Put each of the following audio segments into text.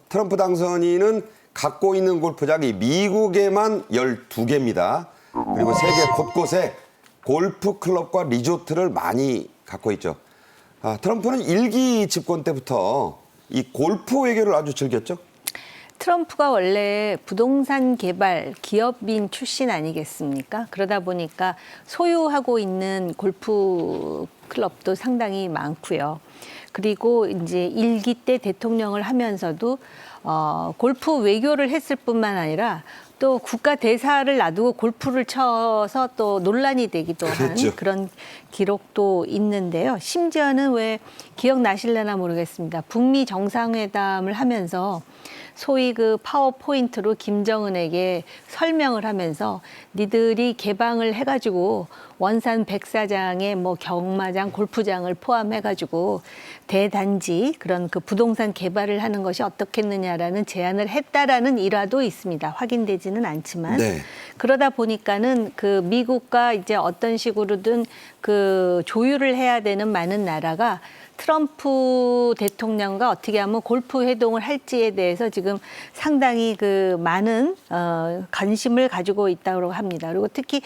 트럼프 당선인은 갖고 있는 골프장이 미국에만 12개입니다. 그리고 세계 곳곳에 골프 클럽과 리조트를 많이 갖고 있죠. 트럼프는 일기 집권 때부터 이 골프 외교를 아주 즐겼죠. 트럼프가 원래 부동산 개발 기업인 출신 아니겠습니까? 그러다 보니까 소유하고 있는 골프 클럽도 상당히 많고요. 그리고 이제 일기 때 대통령을 하면서도 골프 외교를 했을 뿐만 아니라 또 국가 대사를 놔두고 골프를 쳐서 또 논란이 되기도 한 그런 기록도 있는데요. 심지어는 왜 기억나실려나 모르겠습니다. 북미 정상회담을 하면서 소위 그 파워포인트로 김정은에게 설명을 하면서 니들이 개방을 해가지고 원산 백사장에 뭐 경마장, 골프장을 포함해가지고 대단지 그런 그 부동산 개발을 하는 것이 어떻겠느냐라는 제안을 했다라는 일화도 있습니다. 확인되지는 않지만 그러다 보니까는 그 미국과 이제 어떤 식으로든 그 조율을 해야 되는 많은 나라가 트럼프 대통령과 어떻게 하면 골프 회동을 할지에 대해서 지금 상당히 그 많은 관심을 가지고 있다고 합니다. 그리고 특히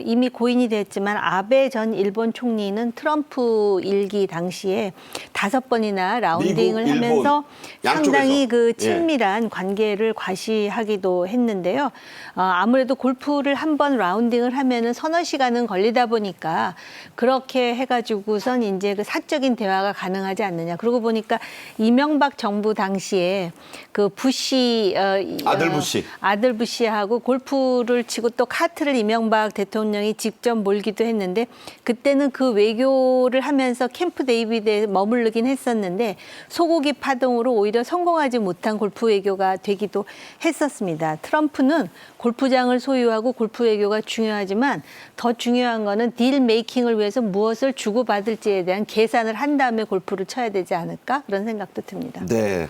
이미 고인이 됐지만 아베 전 일본 총리는 트럼프 일기 당시에 5번이나 라운딩을 미국, 하면서 상당히 그 예. 친밀한 관계를 과시하기도 했는데요. 아무래도 골프를 한 번 라운딩을 하면은 서너 시간은 걸리다 보니까 그렇게 해가지고선 이제 그 사적인 대화가 가능하지 않느냐. 그러고 보니까 이명박 정부 당시에 그 부시 아들 부시하고 골프를 치고 또 카트를 이명박 대통령이 직접 몰기도 했는데 그때는 그 외교를 하면서 캠프 데이비드에 머무르긴 했었는데 소고기 파동으로 오히려 성공하지 못한 골프 외교가 되기도 했었습니다. 트럼프는 골프장을 소유하고 골프 외교가 중요하지만 더 중요한 거는 딜 메이킹을 위해서 무엇을 주고받을지에 대한 계산을 한 다음에 골프를 쳐야 되지 않을까 그런 생각도 듭니다. 네,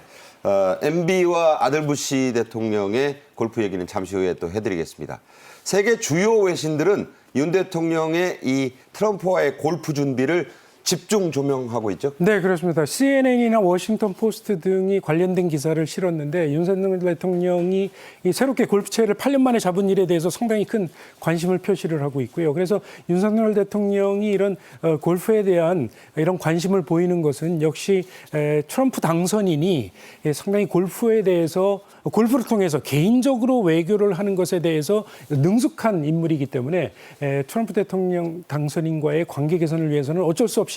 MB와 아들 부시 대통령의 골프 얘기는 잠시 후에 또 해드리겠습니다. 세계 주요 외신들은 윤 대통령의 이 트럼프와의 골프 준비를 집중 조명하고 있죠? 네, 그렇습니다. CNN이나 워싱턴 포스트 등이 관련된 기사를 실었는데 윤석열 대통령이 이 새롭게 골프채를 8년 만에 잡은 일에 대해서 상당히 큰 관심을 표시를 하고 있고요. 그래서 윤석열 대통령이 이런 골프에 대한 이런 관심을 보이는 것은 역시 트럼프 당선인이 상당히 골프에 대해서 골프를 통해서 개인적으로 외교를 하는 것에 대해서 능숙한 인물이기 때문에 트럼프 대통령 당선인과의 관계 개선을 위해서는 어쩔 수 없이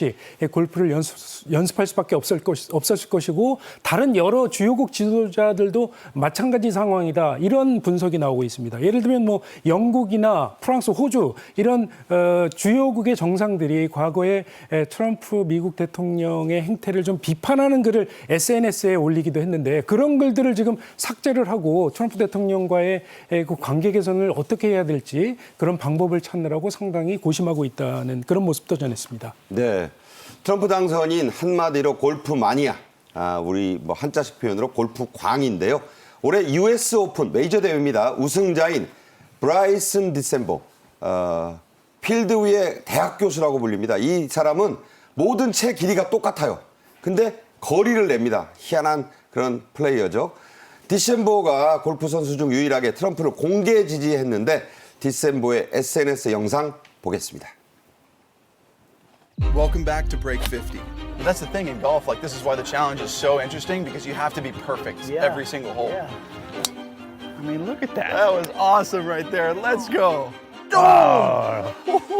골프를 연습할 수밖에 없었을 것이고 다른 여러 주요국 지도자들도 마찬가지 상황이다. 이런 분석이 나오고 있습니다. 예를 들면 뭐 영국이나 프랑스, 호주 이런 주요국의 정상들이 과거에 트럼프 미국 대통령의 행태를 좀 비판하는 글을 SNS에 올리기도 했는데 그런 글들을 지금 삭제를 하고 트럼프 대통령과의 그 관계 개선을 어떻게 해야 될지 그런 방법을 찾느라고 상당히 고심하고 있다는 그런 모습도 전했습니다. 네, 트럼프 당선인 한마디로 골프 마니아, 우리 뭐 한자식 표현으로 골프 광인데요. 올해 US 오픈 메이저 대회입니다. 우승자인 브라이슨 디셈보, 필드 위의 대학 교수라고 불립니다. 이 사람은 모든 채 길이가 똑같아요. 근데 거리를 냅니다. 희한한 그런 플레이어죠. 디셈보가 골프 선수 중 유일하게 트럼프를 공개 지지했는데 디셈보의 SNS 영상 보겠습니다. Welcome back to Break 50. That's the thing in golf, like this is why the challenge is so interesting because you have to be perfect every single hole. Yeah. I mean, look at that. That was awesome right there. Let's go. Oh,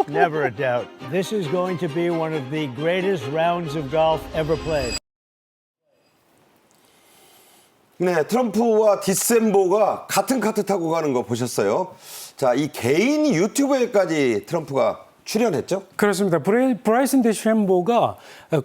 never a doubt. This is going to be one of the greatest rounds of golf ever played. 네, 트럼프와 디셈보가 같은 카트 타고 가는 거 보셨어요? 자, 이 개인 유튜브에까지 트럼프가 출연했죠? 그렇습니다. 브라이슨 디셈보가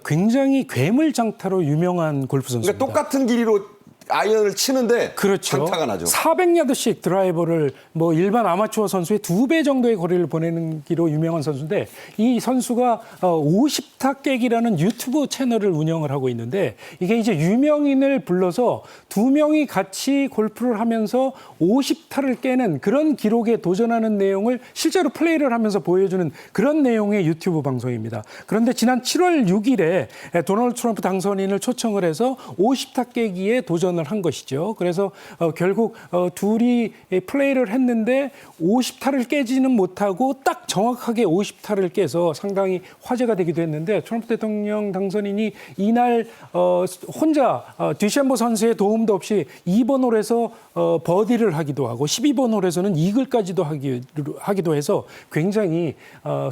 굉장히 괴물장타로 유명한 골프 선수입니다. 그러니까 똑같은 길이로 아이언을 치는데 그렇죠. 장타가 나죠. 400야드씩 드라이버를 뭐 일반 아마추어 선수의 2배 정도의 거리를 보내는 기로 유명한 선수인데 이 선수가 50타 깨기라는 유튜브 채널을 운영을 하고 있는데 이게 이제 유명인을 불러서 2명이 같이 골프를 하면서 50타를 깨는 그런 기록에 도전하는 내용을 실제로 플레이를 하면서 보여주는 그런 내용의 유튜브 방송입니다. 그런데 지난 7월 6일에 도널드 트럼프 당선인을 초청을 해서 50타 깨기에 도전을 결정을 한 것이죠. 그래서 결국 둘이 플레이를 했는데 50타를 깨지는 못하고 딱 정확하게 50타를 깨서 상당히 화제가 되기도 했는데 트럼프 대통령 당선인이 이날 혼자 뒤셴버 선수의 도움도 없이 2번 홀에서 버디를 하기도 하고 12번 홀에서는 이글까지도 하기도 해서 굉장히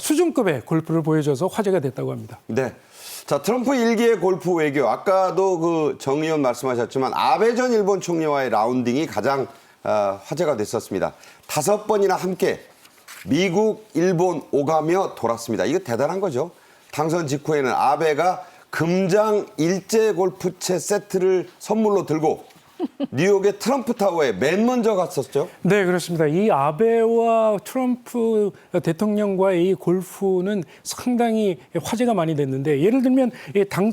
수준급의 골프를 보여줘서 화제가 됐다고 합니다. 네. 자, 트럼프 일기의 골프 외교. 아까도 그 정 의원 말씀하셨지만 아베 전 일본 총리와의 라운딩이 가장 화제가 됐었습니다. 5번이나 함께 미국, 일본 오가며 돌았습니다. 이거 대단한 거죠. 당선 직후에는 아베가 금장 일제 골프채 세트를 선물로 들고 뉴욕의 트럼프 타워에 맨 먼저 갔었죠. 네, 그렇습니다. 이 아베와 트럼프 대통령과의 이 골프는 상당히 화제가 많이 됐는데 예를 들면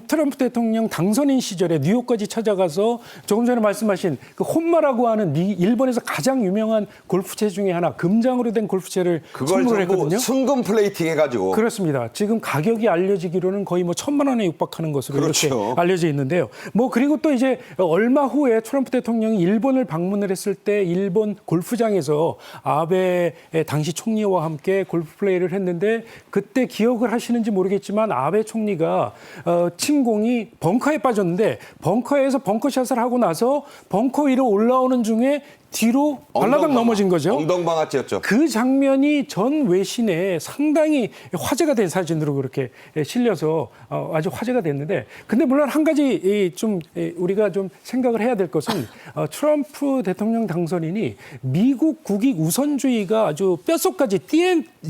트럼프 대통령 당선인 시절에 뉴욕까지 찾아가서 조금 전에 말씀하신 그 혼마라고 하는 일본에서 가장 유명한 골프채 중에 하나 금장으로 된 골프채를 그걸 선물을 전부 했거든요. 순금 플레이팅 해가지고. 그렇습니다. 지금 가격이 알려지기로는 거의 뭐 1,000만 원에 육박하는 것으로 그렇죠. 이렇게 알려져 있는데요. 뭐 그리고 또 이제 얼마 후에 트럼프 대통령이 일본을 방문을 했을 때 일본 골프장에서 아베 당시 총리와 함께 골프 플레이를 했는데 그때 기억을 하시는지 모르겠지만 아베 총리가 침공이 벙커에 빠졌는데 벙커에서 벙커샷을 하고 나서 벙커 위로 올라오는 중에 뒤로 발라당 넘어진 거죠. 엉덩방아찌였죠. 그 장면이 전 외신에 상당히 화제가 된 사진으로 그렇게 실려서 아주 화제가 됐는데, 근데 물론 한 가지 좀 우리가 좀 생각을 해야 될 것은 트럼프 대통령 당선인이 미국 국익 우선주의가 아주 뼛속까지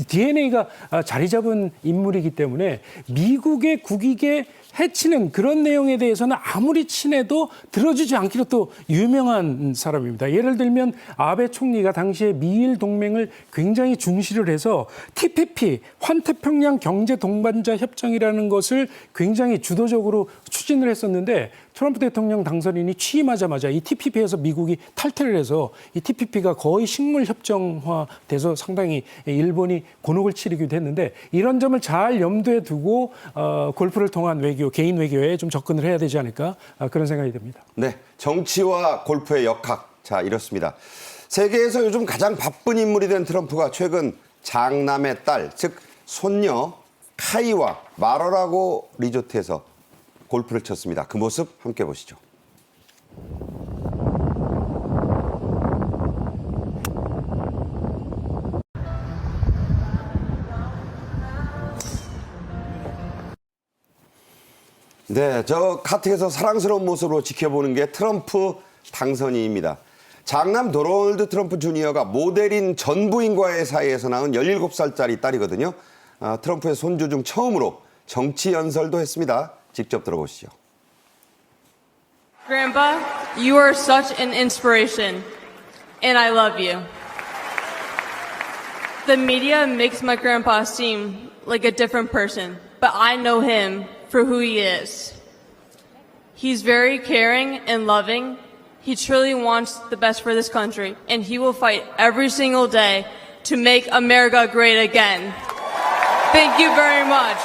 DNA가 자리 잡은 인물이기 때문에 미국의 국익에 해치는 그런 내용에 대해서는 아무리 친해도 들어주지 않기로 또 유명한 사람입니다. 예를 들면 아베 총리가 당시에 미일 동맹을 굉장히 중시를 해서 TPP, 환태평양 경제 동반자 협정이라는 것을 굉장히 주도적으로 추진을 했었는데 트럼프 대통령 당선인이 취임하자마자 이 TPP에서 미국이 탈퇴를 해서 이 TPP가 거의 식물 협정화돼서 상당히 일본이 곤혹을 치르기도 했는데 이런 점을 잘 염두에 두고 골프를 통한 외교, 개인 외교에 좀 접근을 해야 되지 않을까 그런 생각이 듭니다. 네, 정치와 골프의 역학. 자, 이렇습니다. 세계에서 요즘 가장 바쁜 인물이 된 트럼프가 최근 장남의 딸, 즉 손녀 카이와 마러라고 리조트에서 골프를 쳤습니다. 그 모습 함께 보시죠. 네, 저 카트에서 사랑스러운 모습으로 지켜보는 게 트럼프 당선인입니다. 장남 도널드 트럼프 주니어가 모델인 전 부인과의 사이에서 낳은 17살짜리 딸이거든요. 트럼프의 손주 중 처음으로 정치 연설도 했습니다. 직접 들어보시죠. Grandpa, you are such an inspiration, and I love you. The media makes my grandpa seem like a different person, but I know him for who he is. He's very caring and loving. He truly wants the best for this country, and he will fight every single day to make America great again. Thank you very much.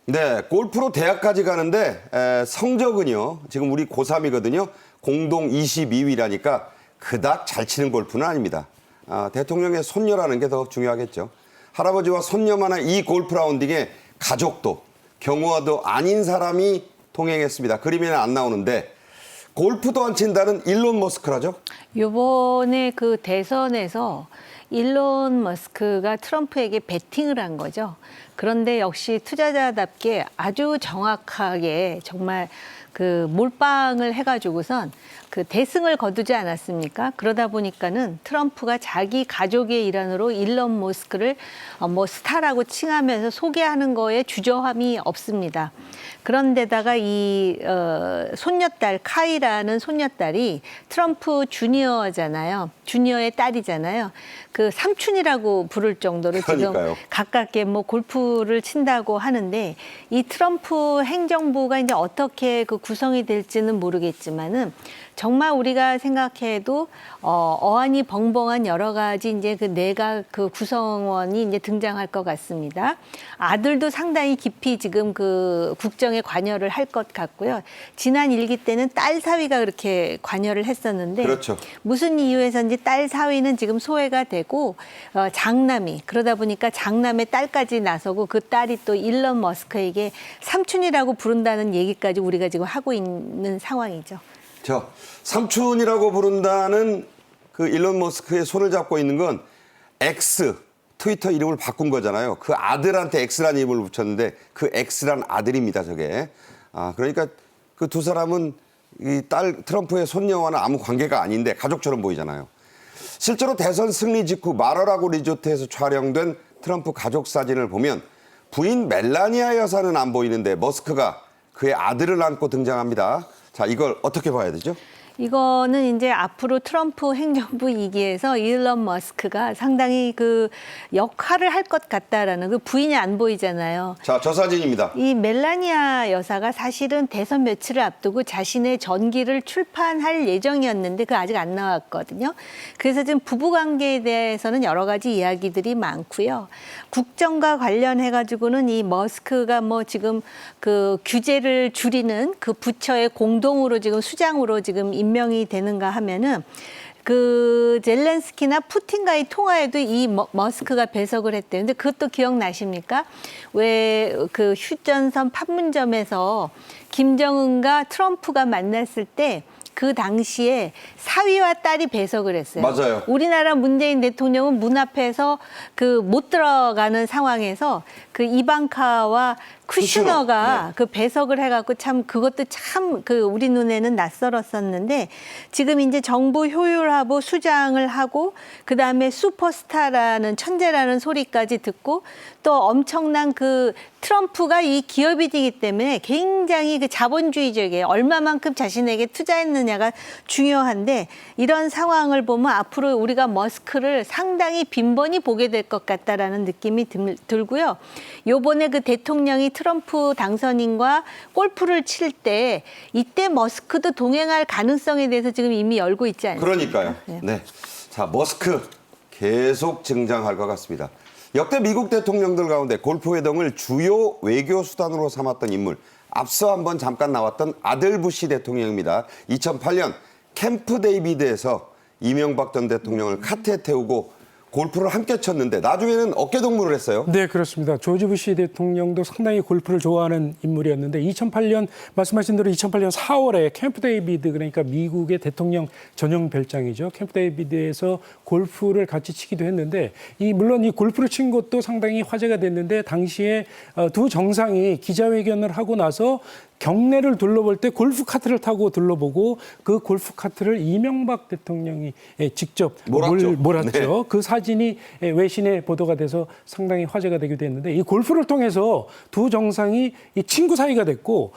네, 골프로 대학까지 가는데 성적은요. 지금 우리 고3이거든요. 공동 22위라니까 그닥 잘 치는 골프는 아닙니다. 대통령의 손녀라는 게 더 중요하겠죠. 할아버지와 손녀만의 이 골프 라운딩에 가족도 경호와도 아닌 사람이 동행했습니다. 그림에는 안 나오는데 골프도 안 친다는 일론 머스크라죠? 요번에 그 대선에서 일론 머스크가 트럼프에게 베팅을 한 거죠. 그런데 역시 투자자답게 아주 정확하게 정말 그 몰빵을 해가지고선 그 대승을 거두지 않았습니까? 그러다 보니까는 트럼프가 자기 가족의 일환으로 일론 머스크를 뭐 스타라고 칭하면서 소개하는 거에 주저함이 없습니다. 그런데다가 이 손녀딸 카이라는 손녀딸이 트럼프 주니어잖아요. 주니어의 딸이잖아요. 그 삼촌이라고 부를 정도로 그러니까요. 지금 가깝게 뭐 골프를 친다고 하는데 이 트럼프 행정부가 이제 어떻게 그 구성이 될지는 모르겠지만은 정말 우리가 생각해도 어안이 벙벙한 여러 가지 이제 그 내각 그 구성원이 이제 등장할 것 같습니다. 아들도 상당히 깊이 지금 그 국정에 관여를 할 것 같고요. 지난 일기 때는 딸 사위가 그렇게 관여를 했었는데 그렇죠. 무슨 이유에서인지 딸 사위는 지금 소외가 되고 장남이 그러다 보니까 장남의 딸까지 나서고 그 딸이 또 일론 머스크에게 삼촌이라고 부른다는 얘기까지 우리가 지금 하고 있는 상황이죠. 삼촌이라고 부른다는 그 일론 머스크의 손을 잡고 있는 건 X, 트위터 이름을 바꾼 거잖아요. 그 아들한테 X라는 이름을 붙였는데 그 X란 아들입니다, 저게. 그러니까 그 두 사람은 이 딸 트럼프의 손녀와는 아무 관계가 아닌데 가족처럼 보이잖아요. 실제로 대선 승리 직후 마러라고 리조트에서 촬영된 트럼프 가족 사진을 보면 부인 멜라니아 여사는 안 보이는데 머스크가 그의 아들을 안고 등장합니다. 자, 이걸 어떻게 봐야 되죠? 이거는 이제 앞으로 트럼프 행정부 2기에서 일론 머스크가 상당히 그 역할을 할 것 같다라는 그 부인이 안 보이잖아요. 자, 저 사진입니다. 이 멜라니아 여사가 사실은 대선 며칠을 앞두고 자신의 전기를 출판할 예정이었는데 그 아직 안 나왔거든요. 그래서 지금 부부 관계에 대해서는 여러 가지 이야기들이 많고요. 국정과 관련해 가지고는 이 머스크가 뭐 지금 그 규제를 줄이는 그 부처의 공동으로 지금 수장으로 지금 임명이 되는가 하면은 그 젤렌스키나 푸틴과의 통화에도 이 머스크가 배석을 했대요. 근데 그것도 기억나십니까? 왜 그 휴전선 판문점에서 김정은과 트럼프가 만났을 때 그 당시에 사위와 딸이 배석을 했어요. 맞아요. 우리나라 문재인 대통령은 문 앞에서 그 못 들어가는 상황에서 그 이방카와 쿠슈너가 네. 그 배석을 해갖고 참 그것도 참 그 우리 눈에는 낯설었었는데 지금 이제 정부 효율하고 수장을 하고 그 다음에 슈퍼스타라는 천재라는 소리까지 듣고 또 엄청난 그 트럼프가 이 기업이기 때문에 굉장히 그 자본주의적이에요. 얼마만큼 자신에게 투자했느냐가 중요한데 이런 상황을 보면 앞으로 우리가 머스크를 상당히 빈번히 보게 될 것 같다라는 느낌이 들고요. 요번에 그 대통령이 트럼프 당선인과 골프를 칠 때 이때 머스크도 동행할 가능성에 대해서 지금 이미 열고 있지 않습니까? 그러니까요. 네. 자, 머스크 계속 등장할 것 같습니다. 역대 미국 대통령들 가운데 골프 회동을 주요 외교 수단으로 삼았던 인물. 앞서 한번 잠깐 나왔던 아들 부시 대통령입니다. 2008년 캠프 데이비드에서 이명박 전 대통령을 카트에 태우고 골프를 함께 쳤는데 나중에는 어깨 동무를 했어요. 네, 그렇습니다. 조지 부시 대통령도 상당히 골프를 좋아하는 인물이었는데 2008년 말씀하신 대로 2008년 4월에 캠프 데이비드 그러니까 미국의 대통령 전용 별장이죠. 캠프 데이비드에서 골프를 같이 치기도 했는데 물론 이 골프를 친 것도 상당히 화제가 됐는데 당시에 두 정상이 기자회견을 하고 나서 경내를 둘러볼 때 골프 카트를 타고 둘러보고 그 골프 카트를 이명박 대통령이 직접 몰았죠. 네. 그 사진이 외신에 보도가 돼서 상당히 화제가 되기도 했는데 이 골프를 통해서 두 정상이 이 친구 사이가 됐고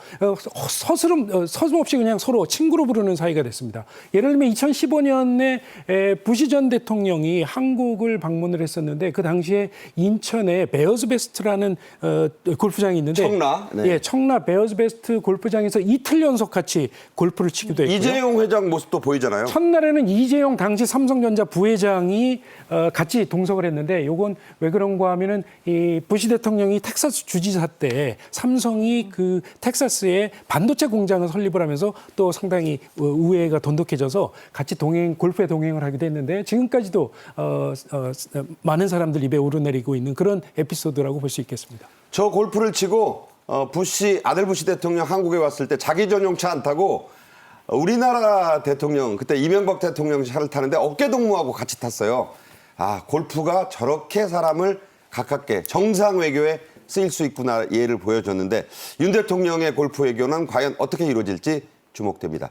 서슴없이 그냥 서로 친구로 부르는 사이가 됐습니다. 예를 들면 2015년에 부시 전 대통령이 한국을 방문을 했었는데 그 당시에 인천에 베어스 베스트라는 골프장이 있는데 청라. 네. 예, 청라 베어스 베스트 골프장에서 이틀 연속 같이 골프를 치기도 했고요. 이재용 회장 모습도 보이잖아요. 첫날에는 이재용 당시 삼성전자 부회장이 같이 동석을 했는데 이건 왜 그런가 하면은 이 부시 대통령이 텍사스 주지사 때 삼성이 그 텍사스에 반도체 공장을 설립을 하면서 또 상당히 우애가 돈독해져서 같이 골프에 동행을 하기도 했는데 지금까지도 많은 사람들 입에 오르내리고 있는 그런 에피소드라고 볼 수 있겠습니다. 저 골프를 치고 아들 부시 대통령 한국에 왔을 때 자기 전용 차 안 타고 우리나라 대통령 그때 이명박 대통령 차를 타는데 어깨 동무하고 같이 탔어요. 골프가 저렇게 사람을 가깝게 정상 외교에 쓰일 수 있구나 예를 보여줬는데 윤 대통령의 골프 외교는 과연 어떻게 이루어질지 주목됩니다.